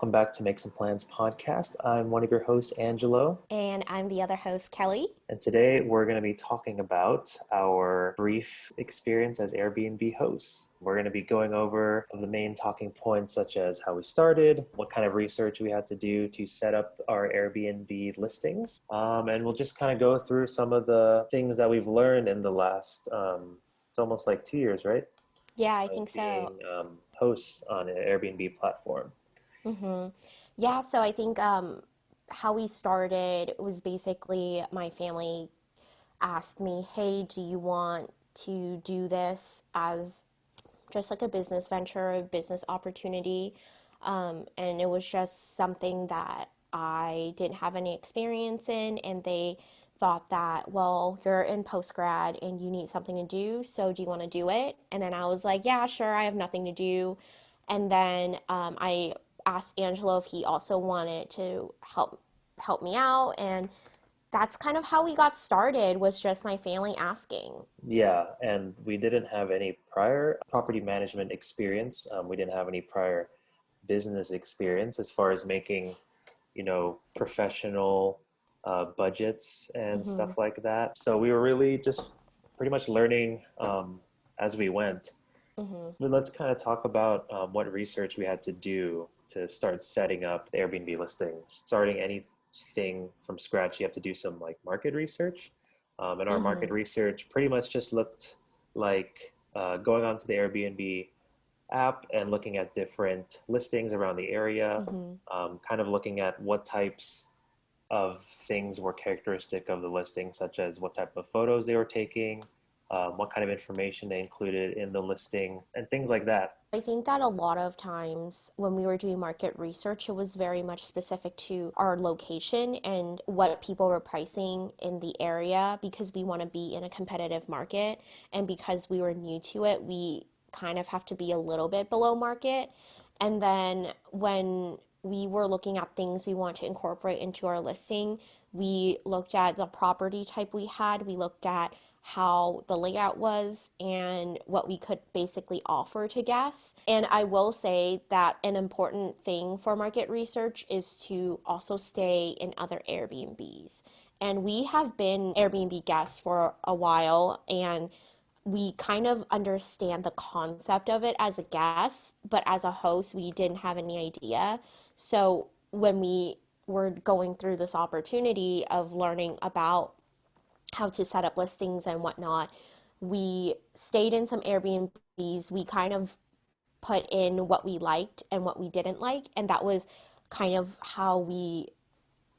welcome back to Make Some Plans podcast. I'm one of your hosts, Angelo. And I'm the other host, Kelly. And today we're going to be talking about our brief experience as Airbnb hosts. We're going to be going over the main talking points, such as how we started, what kind of research we had to do to set up our Airbnb listings. And we'll just kind of go through some of the things that we've learned in the last, it's almost like 2 years, right? Yeah, I Of think so. being hosts on an Airbnb platform. Yeah, so I think how we started was basically my family asked me, hey, do you want to do this as just like a business venture, a business opportunity? And it was just something that I didn't have any experience in, and they thought that, well, you're in post grad and you need something to do, so do you want to do it? And then I was like, yeah, sure, I have nothing to do. And then I asked Angelo if he also wanted to help me out, and that's kind of how we got started, was just my family asking. Yeah, and we didn't have any prior property management experience. We didn't have any prior business experience as far as making, professional budgets and Hmm. stuff like that. So we were really just pretty much learning as we went. Hmm. So let's kind of talk about what research we had to do to start setting up the Airbnb listing. Starting anything from scratch, you have to do some like market research. And our market Hmm. research pretty much just looked like going onto the Airbnb app and looking at different listings around the area, Hmm. kind of looking at what types of things were characteristic of the listing, such as what type of photos they were taking, what kind of information they included in the listing, and things like that. I think that a lot of times when we were doing market research, it was very much specific to our location and what people were pricing in the area, because we want to be in a competitive market. And because we were new to it, we kind of have to be a little bit below market. And then when we were looking at things we want to incorporate into our listing, we looked at the property type we had, we looked at how the layout was and what we could basically offer to guests. And I will say that an important thing for market research is to also stay in other Airbnbs. And we have been Airbnb guests for a while, and we kind of understand the concept of it as a guest, but as a host, we didn't have any idea. So when we were going through this opportunity of learning about how to set up listings and whatnot, we stayed in some Airbnbs. We kind of put in what we liked and what we didn't like, and that was kind of how we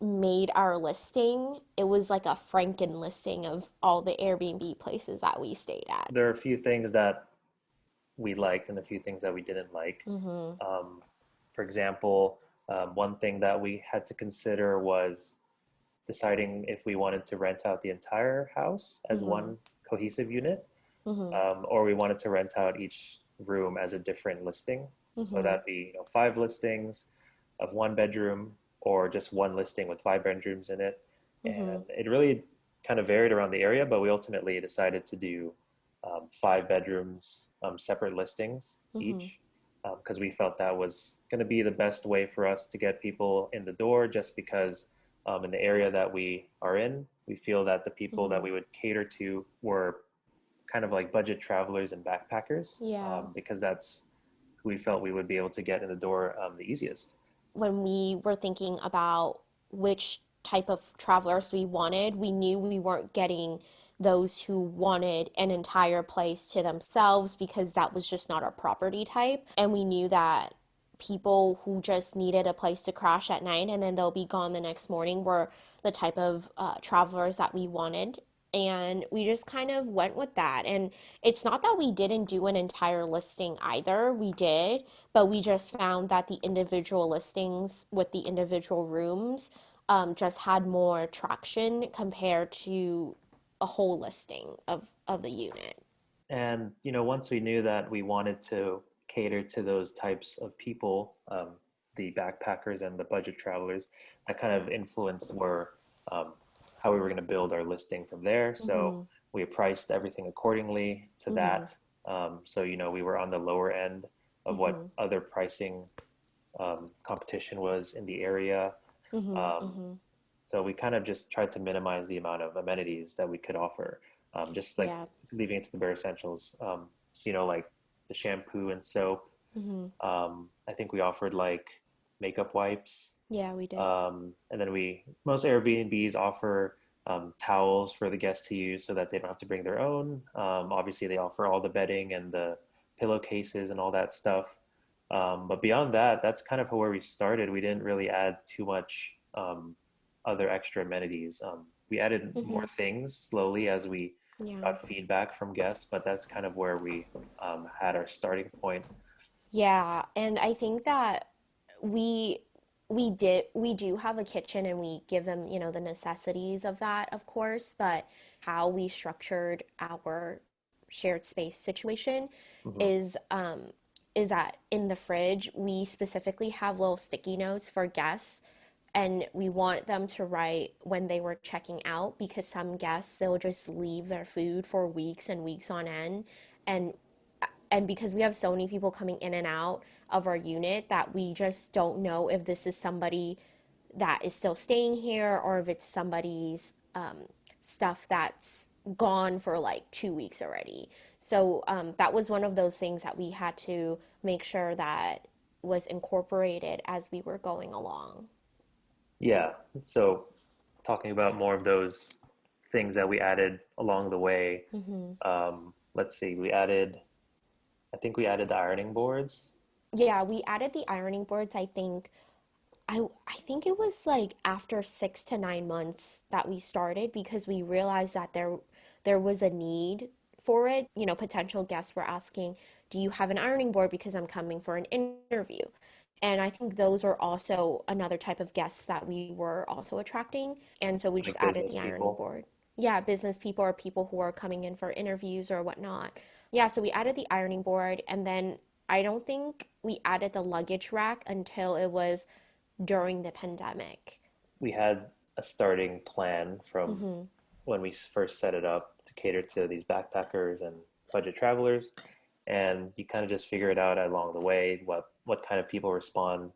made our listing. It was like a Franken listing of all the Airbnb places that we stayed at. There are a few things that we liked and a few things that we didn't like. Mm-hmm. Um, for example, one thing that we had to consider was deciding if we wanted to rent out the entire house as Mm-hmm. one cohesive unit, Mm-hmm. or we wanted to rent out each room as a different listing. So Mm-hmm. that'd be, five listings of one bedroom, or just one listing with five bedrooms in it. Mm-hmm. And it really kind of varied around the area, but we ultimately decided to do five bedrooms, separate listings Mm-hmm. each, because we felt that was going to be the best way for us to get people in the door, just because in the area that we are in, we feel that the people that Mm-hmm. we would cater to were kind of like budget travelers and backpackers, Yeah. because that's who we felt we would be able to get in the door the easiest. When we were thinking about which type of travelers we wanted, we knew we weren't getting those who wanted an entire place to themselves, because that was just not our property type. And we knew that people who just needed a place to crash at night and then they'll be gone the next morning were the type of travelers that we wanted. And we just kind of went with that. And it's not that we didn't do an entire listing either. We did, but we just found that the individual listings with the individual rooms just had more traction compared to a whole listing of the unit. And once we knew that we wanted to cater to those types of people, the backpackers and the budget travelers, that kind of influenced where how we were going to build our listing from there. So Mm-hmm. we priced everything accordingly to Mm-hmm. that. So we were on the lower end of what Mm-hmm. other pricing competition was in the area. Mhm. Um, Mhm. so we kind of just tried to minimize the amount of amenities that we could offer, just like Yeah. leaving it to the bare essentials. So, you know, like the shampoo and soap. Mhm. I think we offered like makeup wipes. Yeah, we did. And then most Airbnbs offer towels for the guests to use so that they don't have to bring their own. Obviously, they offer all the bedding and the pillowcases and all that stuff. But beyond that, that's kind of where we started. We didn't really add too much other extra amenities. We added more Mhm. things slowly as we Yeah. got feedback from guests, but that's kind of where we had our starting point. Yeah, and I think that we we do have a kitchen and we give them, the necessities of that, of course, but how we structured our shared space situation Hmm. is is that in the fridge we specifically have little sticky notes for guests, and we want them to write when they were checking out, because some guests, they'll just leave their food for weeks and weeks on end, and because we have so many people coming in and out of our unit that we just don't know if this is somebody that is still staying here or if it's somebody's stuff that's gone for like 2 weeks already. So that was one of those things that we had to make sure that was incorporated as we were going along. Yeah. So talking about more of those things that we added along the way. Hmm. Let's see, I think we added the ironing boards. Yeah, we added the ironing boards. I think it was like after 6 to 9 months that we started, because we realized that there was a need for it. Potential guests were asking, "Do you have an ironing board because I'm coming for an interview?" And I think those are also another type of guests that we were also attracting. And so we just Like added business the ironing people. board. Yeah, business people or people who are coming in for interviews or whatnot. Yeah, so we added the ironing board, and then I don't think we added the luggage rack until it was during the pandemic. We had a starting plan from Mm-hmm. when we first set it up to cater to these backpackers and budget travelers, and you kind of just figure it out along the way what kind of people respond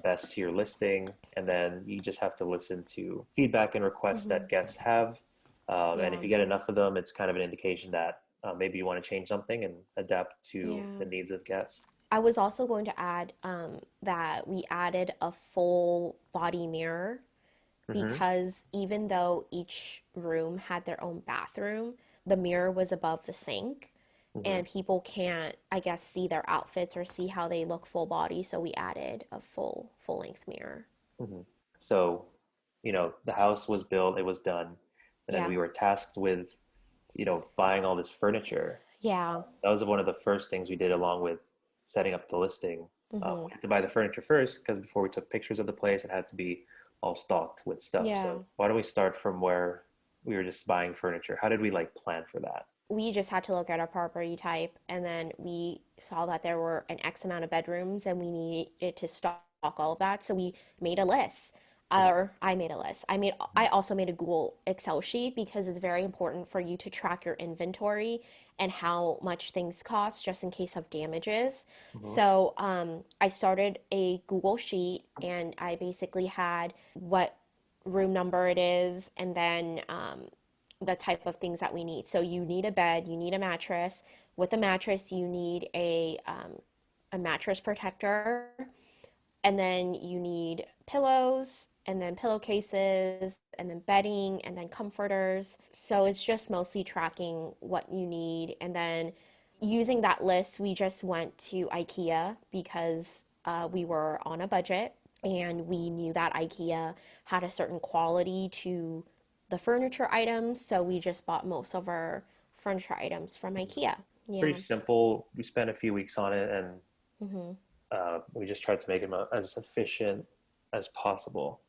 best to your listing, and then you just have to listen to feedback and requests Mm-hmm. that guests have. And if Yeah. you get enough of them, it's kind of an indication that maybe you want to change something and adapt to Yeah. the needs of guests. I was also going to add that we added a full body mirror, Hmm. because even though each room had their own bathroom, the mirror was above the sink, Hmm. and people can't, I guess, see their outfits or see how they look full body. So we added a full length mirror. Hmm. So, the house was built, it was done, and then Yeah. we were tasked with, buying all this furniture. Yeah. That was one of the first things we did along with setting up the listing. Mm-hmm. We had to buy the furniture first because before we took pictures of the place, it had to be all stocked with stuff. Yeah. So why don't we start from where we were just buying furniture? How did we like plan for that? We just had to look at our property type, and then we saw that there were an X amount of bedrooms and we needed to stock all of that. So we made a list. Mhm. Or I made a list. I also made a Google Excel sheet, because it's very important for you to track your inventory and how much things cost just in case of damages. Mhm. So I started a Google sheet, and I basically had what room number it is, and then the type of things that we need. So you need a bed, you need a mattress. With a mattress, you need a mattress protector, and then you need pillows, and then pillowcases, and then bedding, and then comforters. So it's just mostly tracking what you need, and then using that list, we just went to IKEA because we were on a budget, and we knew that IKEA had a certain quality to the furniture items, so we just bought most of our furniture items from IKEA. Yeah. Pretty simple. We spent a few weeks on it, and Hmm. we just tried to make them as efficient as possible.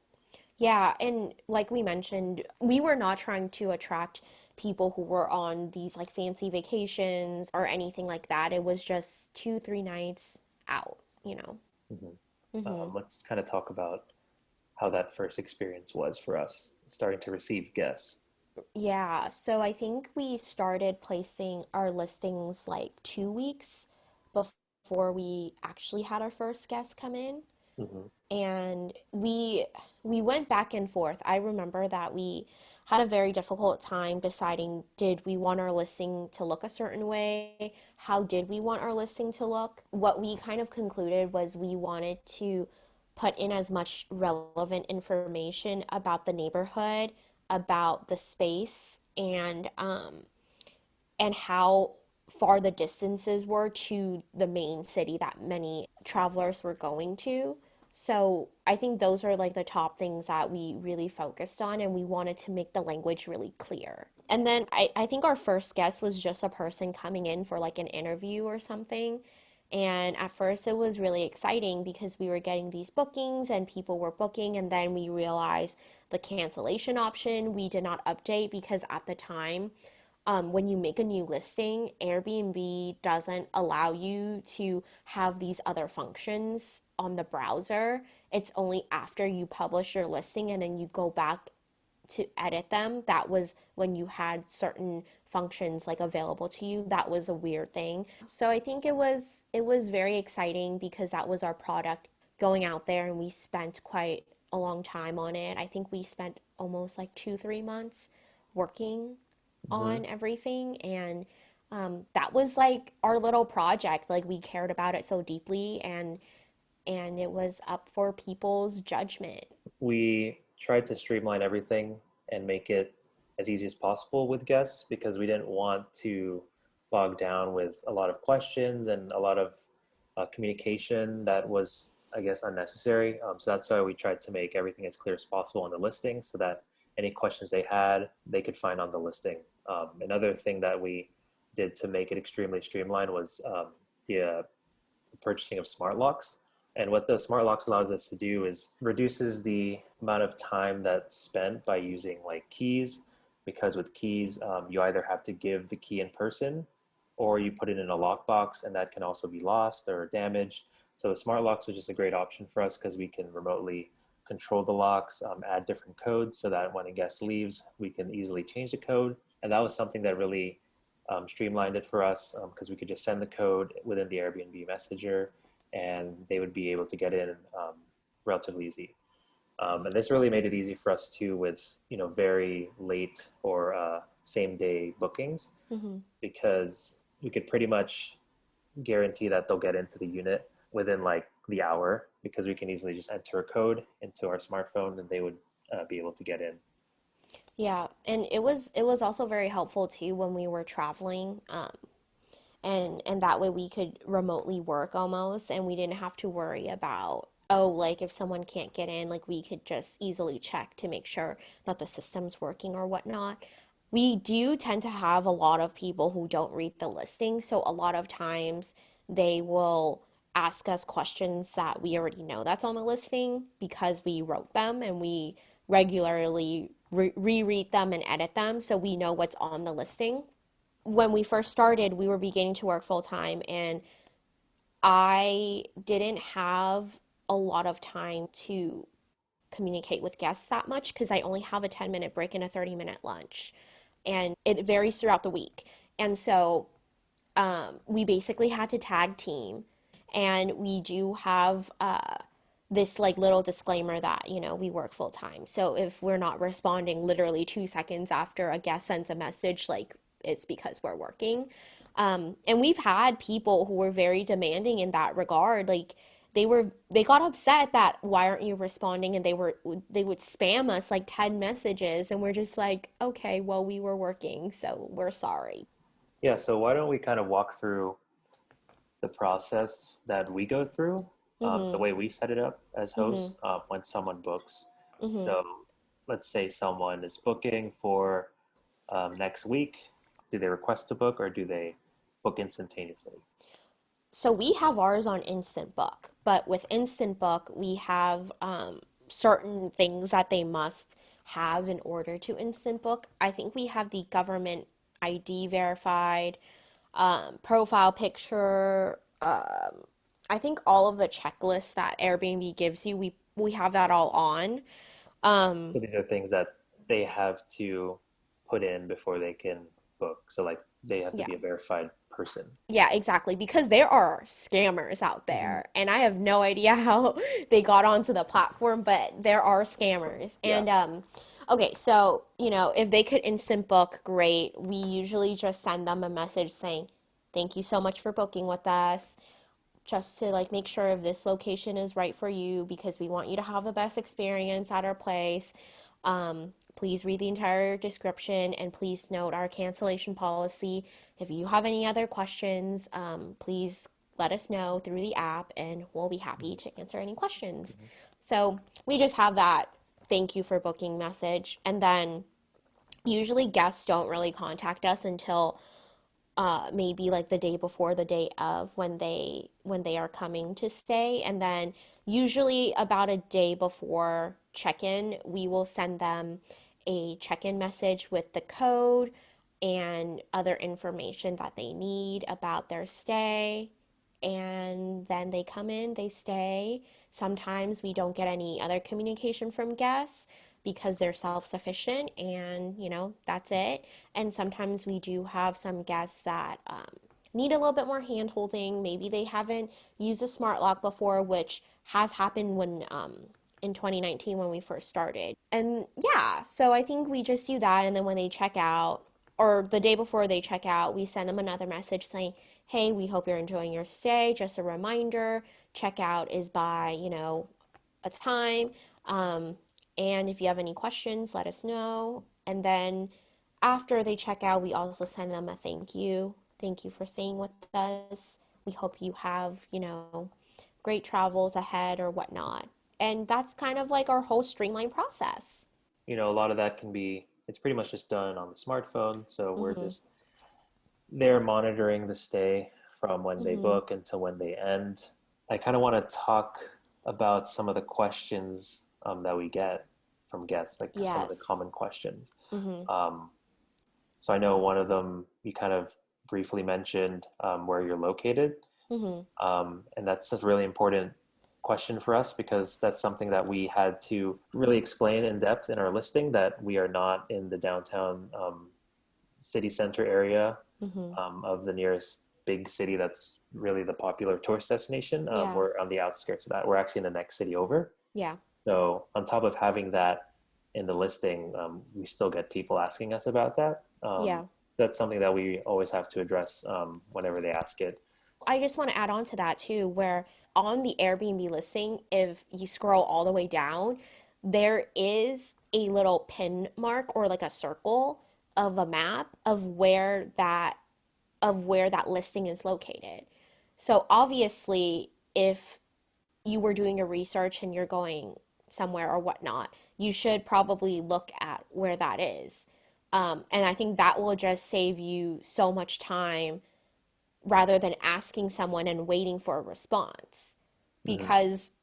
Yeah, and like we mentioned, we were not trying to attract people who were on these like fancy vacations or anything like that. It was just 2, 3 nights out. Hmm. Hmm. Let's kind of talk about how that first experience was for us, starting to receive guests. Yeah, so I think we started placing our listings like 2 weeks before we actually had our first guest come in, Hmm. and we went back and forth. I remember that we had a very difficult time deciding, did we want our listing to look a certain way? How did we want our listing to look? What we kind of concluded was we wanted to put in as much relevant information about the neighborhood, about the space, and how far the distances were to the main city that many travelers were going to. So I think those are like the top things that we really focused on, and we wanted to make the language really clear. And then I think our first guest was just a person coming in for like an interview or something. And at first it was really exciting because we were getting these bookings and people were booking, and then we realized the cancellation option we did not update because at the time when you make a new listing, Airbnb doesn't allow you to have these other functions on the browser. It's only after you publish your listing and then you go back to edit them. That was when you had certain functions like available to you. That was a weird thing. So I think it was very exciting because that was our product going out there, and we spent quite a long time on it. I think we spent almost like 2 3 months working Hmm. on everything, and that was like our little project. Like we cared about it so deeply, and it was up for people's judgment. We tried to streamline everything and make it as easy as possible with guests because we didn't want to bog down with a lot of questions and a lot of communication that was, I guess, unnecessary. So that's why we tried to make everything as clear as possible on the listing so that any questions they had, they could find on the listing. Another thing that we did to make it extremely streamlined was the purchasing of smart locks. And what the smart locks allows us to do is reduces the amount of time that's spent by using like keys, because with keys, you either have to give the key in person or you put it in a lockbox, and that can also be lost or damaged. So the smart locks are just a great option for us because we can remotely control the locks, add different codes so that when a guest leaves, we can easily change the code. And that was something that really streamlined it for us because we could just send the code within the Airbnb messenger and they would be able to get in relatively easy. And this really made it easy for us too with very late or same day bookings Mm-hmm. because we could pretty much guarantee that they'll get into the unit within like the hour because we can easily just enter a code into our smartphone and they would be able to get in. Yeah, and it was also very helpful too when we were traveling, and that way we could remotely work almost, and we didn't have to worry about, oh, like if someone can't get in, like we could just easily check to make sure that the system's working or whatnot. We do tend to have a lot of people who don't read the listing, so a lot of times they will ask us questions that we already know that's on the listing because we wrote them, and we regularly reread them and edit them so we know what's on the listing. When we first started, we were beginning to work full time, and I didn't have a lot of time to communicate with guests that much because I only have a 10-minute break and a 30-minute lunch. And it varies throughout the week. And so we basically had to tag team. And we do have this like little disclaimer that, we work full time. So if we're not responding literally 2 seconds after a guest sends a message, like it's because we're working. And we've had people who were very demanding in that regard. Like they got upset that why aren't you responding, and they would spam us like 10 messages, and we're just like, okay, well, we were working, so we're sorry. Yeah, so why don't we kind of walk through the process that we go through, the Mhm. way we set it up as Mhm. hosts when someone books. Mhm. So let's say someone is booking for next week. Do they request to book or do they book instantaneously? So we have ours on Instant Book, but with Instant Book, we have certain things that they must have in order to Instant Book. I think we have the government ID verified, profile picture. I think all of the checklists that Airbnb gives you, we have that all on. Um, So these are things that they have to put in before they can book. So like they have to yeah. be a verified person. Yeah, exactly. Because there are scammers out Hmm. there, and I have no idea how they got onto the platform, but there are scammers. Yeah. And okay, so if they could instant book, great. We usually just send them a message saying, "Thank you so much for booking with us. Just to like make sure if this location is right for you because we want you to have the best experience at our place. Please read the entire description and please note our cancellation policy. If you have any other questions, please let us know through the app and we'll be happy to answer any questions." Hmm. So we just have that thank you for booking message. And then usually guests don't really contact us until maybe like the day before, the day of, when they are coming to stay. And then usually about a day before check-in we will send them a check-in message with the code and other information that they need about their stay. And then they come in, they stay. Sometimes we don't get any other communication from guests because they're self-sufficient and that's it. And sometimes we do have some guests that need a little bit more hand holding. Maybe they haven't used a smart lock before, which has happened when in 2019 when we first started. And yeah, so I think we just do that. And then when they check out, or the day before they check out, we send them another message saying, "Hey, we hope you're enjoying your stay. Just a reminder, checkout is by, a time. Um, and if you have any questions, let us know." And then after they check out, we also send them a thank you. Thank you for staying with us. We hope you have, great travels ahead or whatnot. And that's kind of like our whole streamline process. A lot of that can be, it's pretty much just done on the smartphone. So we're Mm-hmm. just there monitoring the stay from when they Mm-hmm. book until when they end. I kind of want to talk about some of the questions that we get from guests, like some of the Yes. common questions. Mm-hmm. Um, so I know one of them you kind of briefly mentioned where you're located. Mm-hmm. And that's a really important question for us because that's something that we had to really explain in depth in our listing that we are not in the downtown city center area Mm-hmm. of the nearest big city that's really the popular tourist destination. Yeah. We're on the outskirts of that. We're actually in the next city over. Yeah. So on top of having that in the listing, we still get people asking us about that. Yeah. That's something that we always have to address whenever they ask it. I just want to add on to that too, where on the Airbnb listing, if you scroll all the way down, there is a little pin mark or like a circle of a map of where that listing is located. So obviously, if you were doing your research and you're going somewhere or whatnot, you should probably look at where that is. And I think that will just save you so much time rather than asking someone and waiting for a response Hmm. because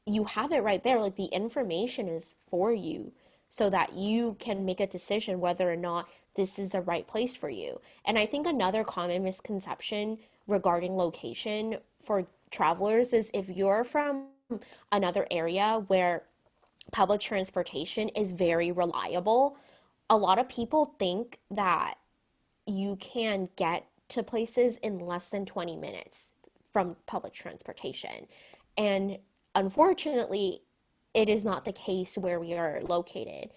you have it right there. Like the information is for you so that you can make a decision whether or not this is the right place for you. And I think another common misconception regarding location for travelers is if you're from another area where public transportation is very reliable, a lot of people think that you can get to places in less than 20 minutes from public transportation. And unfortunately, it is not the case where we are located.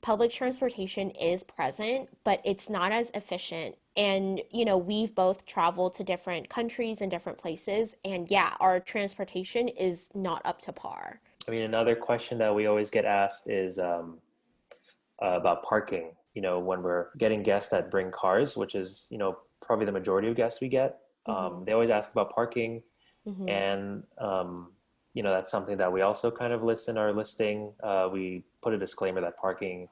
Public transportation is present, but it's not as efficient. And, we've both traveled to different countries and different places. And yeah, our transportation is not up to par. I mean, another question that we always get asked is about parking. When we're getting guests that bring cars, which is, probably the majority of guests we get, Mm-hmm. they always ask about parking. Mm-hmm. And, that's something that we also kind of list in our listing. We put a disclaimer that parking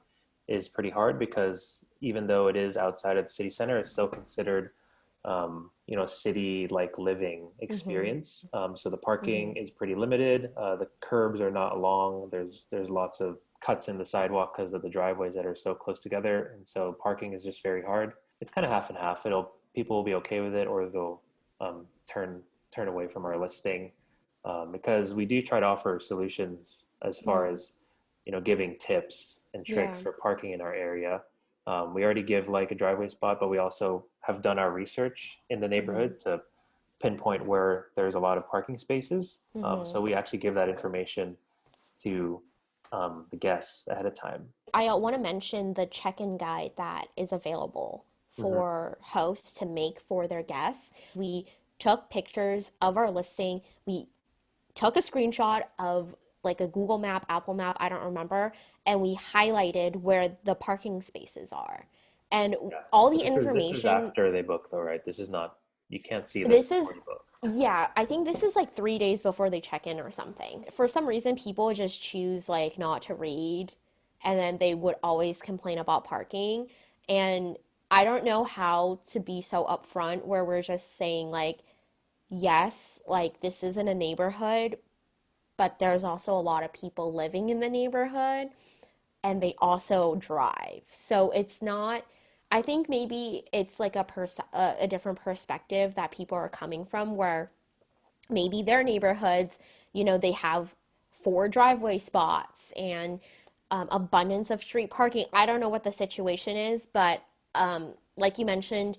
is pretty hard because even though it is outside of the city center, it's still considered, city-like living Mm-hmm. experience. So the Mm-hmm. parking is pretty limited. The curbs are not long. There's lots of cuts in the sidewalk because of the driveways that are so close together, and so parking is just very hard. It's kind of half and half. It'll People will be okay with it, or they'll turn away from our listing because we do try to offer solutions as far Mm-hmm. as giving tips and tricks Yeah. for parking in our area. We already give like a driveway spot, but we also have done our research in the Mm-hmm. neighborhood to pinpoint where there's a lot of parking spaces. Mm-hmm. So we actually give that information to the guests ahead of time. I want to mention the check-in guide that is available Hmm. for hosts to make for their guests. We took pictures of our listing. We took a screenshot of like a Google map, Apple map, I don't remember, and we highlighted where the parking spaces are. And Yeah. all But the this is information, after they book though, right? This is not, you can't see this this before is you book. yeah, I think this is like 3 days before they check in or something. For some reason, people just choose like not to read, and then they would always complain about parking. And I don't know how to be so upfront where we're just saying, like, yes, like this isn't a neighborhood, but there's also a lot of people living in the neighborhood and they also drive. So it's not, I think maybe it's like a different perspective that people are coming from where maybe their neighborhoods, they have 4 driveway spots and abundance of street parking. I don't know what the situation is, but like you mentioned,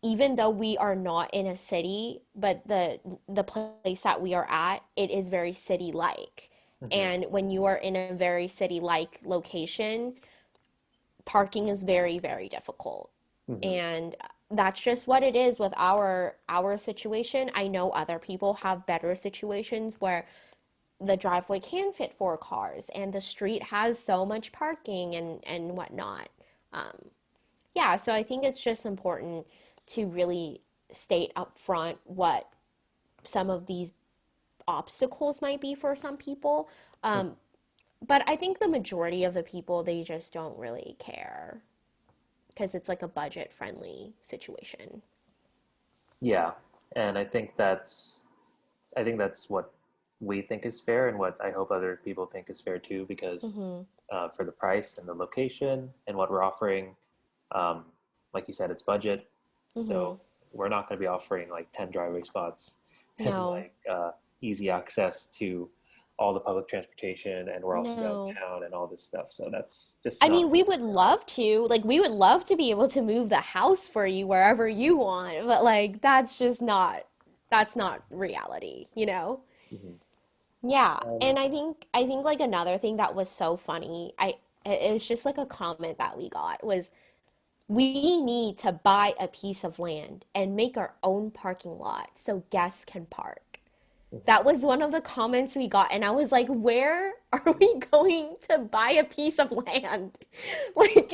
even though we are not in a city, but the place that we are at, it is very city like. Hmm. And when you are in a very city like location, parking is very, very difficult. Hmm. And that's just what it is with our situation. I know other people have better situations where the driveway can fit 4 cars and the street has so much parking and whatnot. Yeah, so I think it's just important to really state up front what some of these obstacles might be for some people. But I think the majority of the people, they just don't really care because it's like a budget friendly situation. Yeah, and I think that's what we think is fair, and what I hope other people think is fair too, because Mm-hmm. for the price and the location and what we're offering, um, like you said, it's budget, Mm-hmm. so we're not going to be offering like 10 driveway spots and No, like easy access to all the public transportation, and we're also no. downtown and all this stuff. So that's just I not mean, we would love to, like, we would love to be able to move the house for you wherever you want, but like, that's not reality, you know? Mhm. Yeah, Um, and I think like another thing that was so funny, it was just like a comment that we got was we need to buy a piece of land and make our own parking lot so guests can park. mhm. That was one of the comments we got, and I was like, where are we going to buy a piece of land? Like,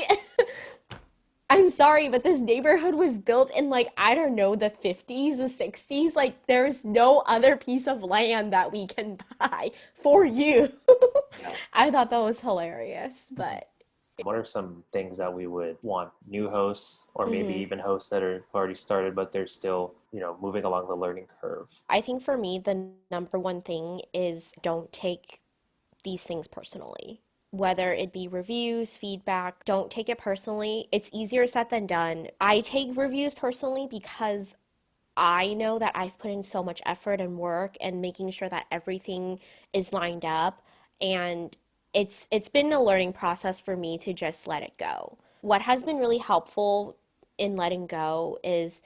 I'm sorry, but this neighborhood was built in like, I don't know, the 50s, the 60s. Like, there's no other piece of land that we can buy for you. Yeah. I thought that was hilarious, Mhm. but What are some things that we would want new hosts, or maybe mhm. even hosts that are already started, but they're still, moving along the learning curve? I think for me, the number one thing is don't take these things personally. Whether it be reviews, feedback, don't take it personally. It's easier said than done. I take reviews personally because I know that I've put in so much effort and work and making sure that everything is lined up, and it's been a learning process for me to just let it go. What has been really helpful in letting go is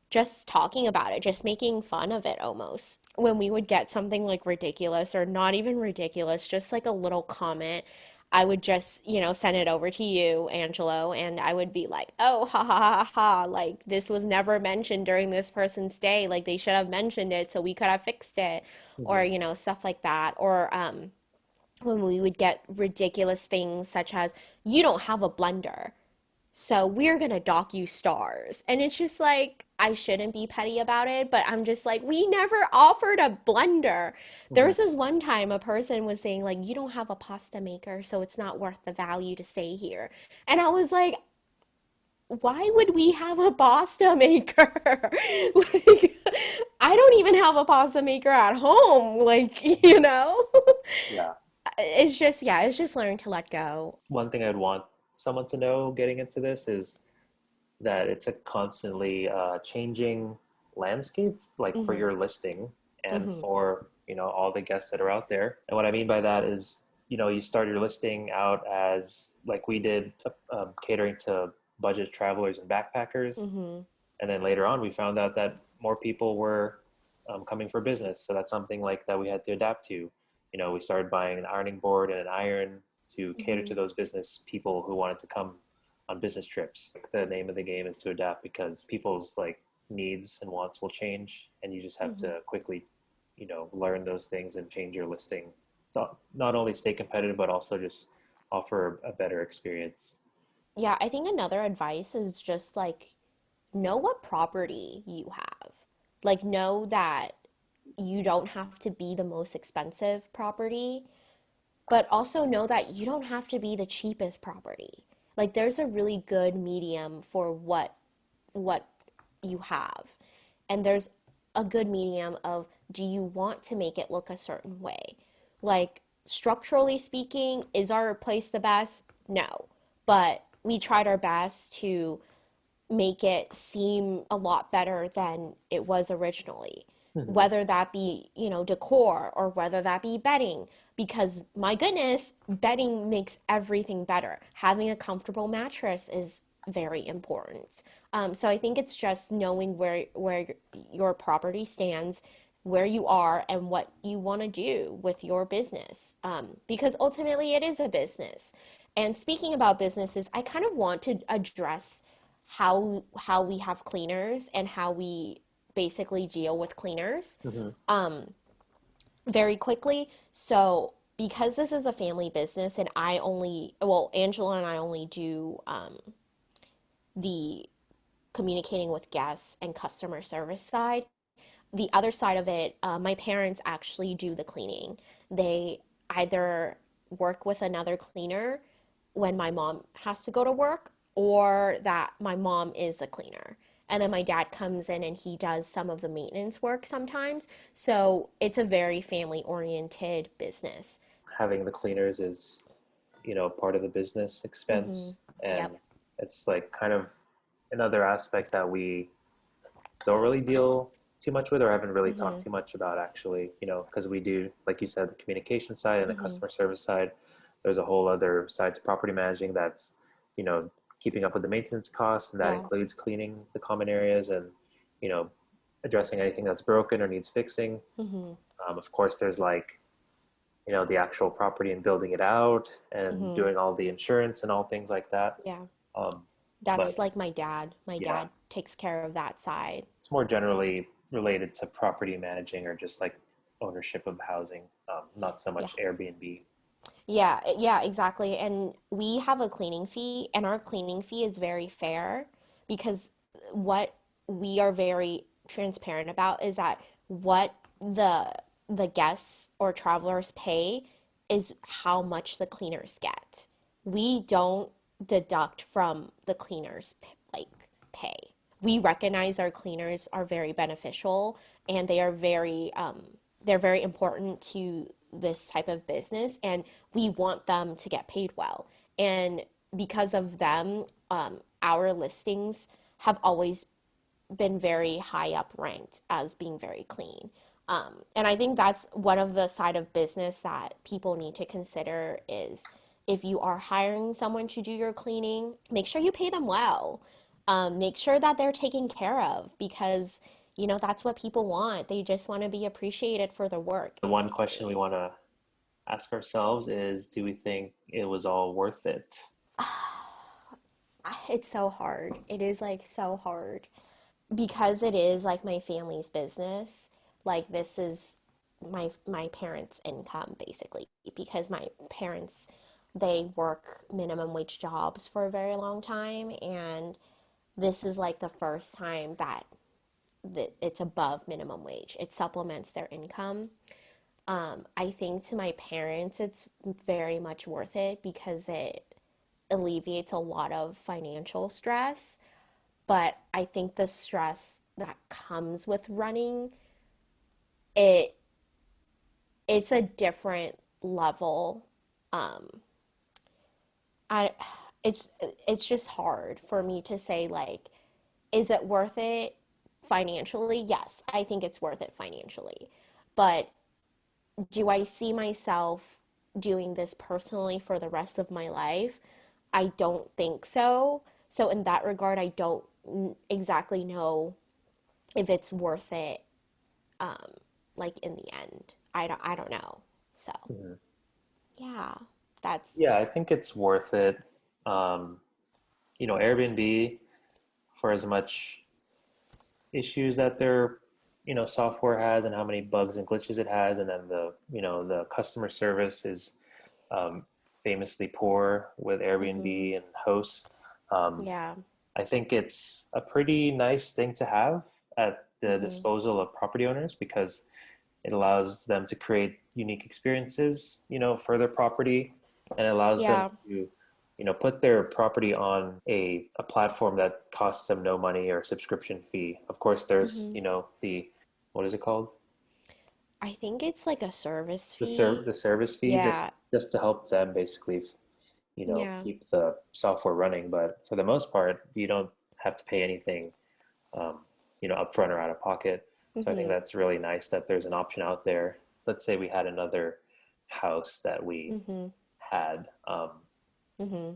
just talking about it, just making fun of it almost. When we would get something like ridiculous or not even ridiculous, just like a little comment, I would just, send it over to you, Angelo, and I would be like, oh, ha ha ha ha, like this was never mentioned during this person's day. Like they should have mentioned it so we could have fixed it, or, Hmm. stuff like that. Or when we would get ridiculous things such as, you don't have a blender, so we're gonna dock you stars. And it's just like, I shouldn't be petty about it, but I'm just like, we never offered a blender. There Hmm. was this one time a person was saying, like, you don't have a pasta maker, so it's not worth the value to stay here. And I was like, why would we have a pasta maker? Like, I don't even have a pasta maker at home. Like, Yeah. it's just, yeah, it's just learning to let go. One thing I'd want someone to know getting into this is that it's a constantly changing landscape, like for Hmm. your listing and Hmm. for all the guests that are out there. And what I mean by that is you start your listing out as like we did, catering to budget travelers and backpackers. Mm-hmm. And then later on, we found out that more people were coming for business. So that's something like that we had to adapt to. We started buying an ironing board and an iron to cater Mm-hmm. to those business people who wanted to come on business trips. The name of the game is to adapt because people's like needs and wants will change, and you just have Mm-hmm. to quickly, learn those things and change your listing. So not only stay competitive, but also just offer a better experience. Yeah, I think another advice is just like know what property you have. Like, know that you don't have to be the most expensive property, but also know that you don't have to be the cheapest property. Like, there's a really good medium for what you have. And there's a good medium of do you want to make it look a certain way? Like, structurally speaking, is our place the best? No. But we tried our best to make it seem a lot better than it was originally. Mm-hmm. Whether that be, decor or whether that be bedding, because my goodness, bedding makes everything better. Having a comfortable mattress is very important. So I think it's just knowing where your property stands, where you are, and what you want to do with your business. Because ultimately, it is a business. And speaking about businesses, I kind of want to address how we have cleaners and how we basically deal with cleaners Mm-hmm. very quickly. So because this is a family business and Angela and I only do the communicating with guests and customer service side. The other side of it, my parents actually do the cleaning. They either work with another cleaner when my mom has to go to work, or that my mom is the cleaner. And then my dad comes in and he does some of the maintenance work sometimes. So it's a very family oriented business. Having the cleaners is, part of the business Mm-hmm. expense, and Yep. it's like kind of another aspect that we don't really deal too much with or haven't really talked Mm-hmm. too much about, actually, because we do, like you said, the communication side and the Mm-hmm. customer service side. There's a whole other side to property managing that's, you know keeping up with the maintenance costs, and that Yeah. includes cleaning the common areas and, you know addressing anything that's broken or needs fixing. Mm-hmm. Of course, there's like, the actual property and building it out and Mm-hmm. doing all the insurance and all things like that. Yeah. Um, That's but like my dad. My yeah, dad takes care of that side. it's more generally related to property managing or just like ownership of housing, not so Yeah. much Airbnb. Yeah, exactly. And we have a cleaning fee, and our cleaning fee is very fair because what we are very transparent about is that what the guests or travelers pay is how much the cleaners get. We don't deduct from the cleaners like pay. We recognize our cleaners are very beneficial and they're very important to this type of business, and we want them to get paid well. And because of them, our listings have always been very high up ranked as being very clean. And I think that's one of the side of business that people need to consider is if you are hiring someone to do your cleaning, make sure you pay them well. Make sure that they're taken care of because that's what people want. They just want to be appreciated for their work. The one question we want to ask ourselves is, do we think it was all worth it? It's so hard. It is like so hard because it is like my family's business. Like this is my parents' income basically because my parents they work minimum wage jobs for a very long time, and this is like the first time that it's above minimum wage. It supplements their income. I think to my parents, it's very much worth it because it alleviates a lot of financial stress. But I think the stress that comes with running it it's a different level. Um, I it's it's just hard for me to say like, is it worth it financially? Yes, I think it's worth it financially. But do I see myself doing this personally for the rest of my life, I don't think so. So in that regard, I don't exactly know if it's worth it, like in the end. I don't know. So Mhm. yeah, that's Yeah, I think it's worth it. Airbnb, for as much issues that their software has and how many bugs and glitches it has, and then the customer service is um, famously poor with mm-hmm. Airbnb and hosts. Um, Yeah. I think it's a pretty nice thing to have at the Mm-hmm. disposal of property owners because it allows them to create unique experiences, for their property, and it allows them Yeah. to, put their property on a platform that costs them no money or subscription fee. Of course, there's, Mm-hmm. the, what is it called? I think it's like a service The fee. the service fee, just Yeah. just to help them basically, Yeah. keep the software running. But for the most part, you don't have to pay anything, upfront or out of pocket. So I think Mm-hmm. that's really nice that there's an option out there. Let's say we had another house that we Mm-hmm. had. Mm-hmm.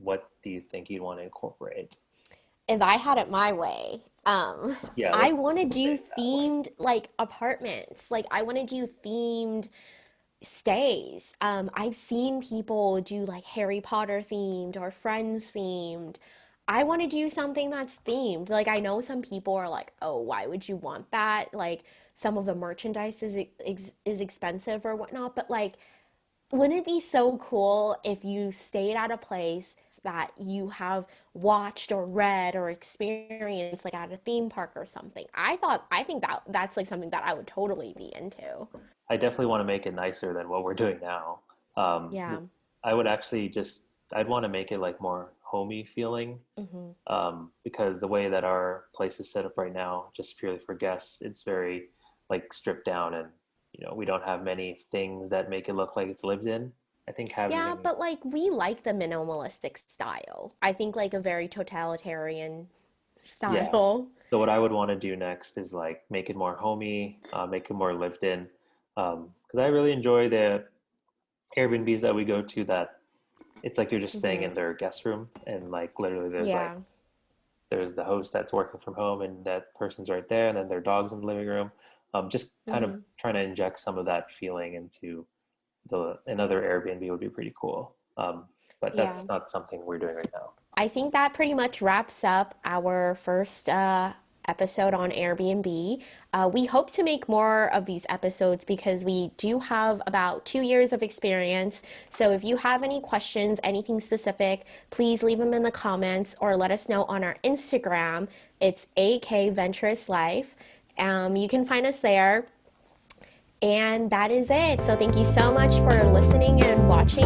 What do you think you'd want to incorporate? If I had it my way, Yeah, I let's want to say do it that way. themed like apartments. Like I want to do themed stays. I've seen people do like Harry Potter themed or Friends themed. I want to do something that's themed. Like I know some people are like, "Oh, why would you want that?" Like some of the merchandise is expensive or whatnot, but like wouldn't it be so cool if you stayed at a place that you have watched or read or experienced like at a theme park or something? I think that that's like something that I would totally be into. I definitely want to make it nicer than what we're doing now. Um, Yeah. I would actually I'd want to make it like more homey feeling, Mhm. because the way that our place is set up right now, just purely for guests, it's very like stripped down, and we don't have many things that make it look like it's lived in. I think Yeah, having, but like we like the minimalistic style. I think like a very totalitarian yeah. style. So what I would want to do next is like make it more homey, make it more lived in, because I really enjoy the Airbnbs that we go to that it's like you're just staying Mhm. in their guest room, and like literally Yeah. there's the host that's working from home and that person's right there, and then their dog's in the living room. Just kind of Mhm. trying to inject some of that feeling into the another Airbnb would be pretty cool. But Yeah. that's not something we're doing right now. I think that pretty much wraps up our first episode on Airbnb. We hope to make more of these episodes because we do have about 2 years of experience. So if you have any questions, anything specific, please leave them in the comments or let us know on our Instagram. It's AK Venturous Life. You can find us there. And that is it. So thank you so much for listening and watching,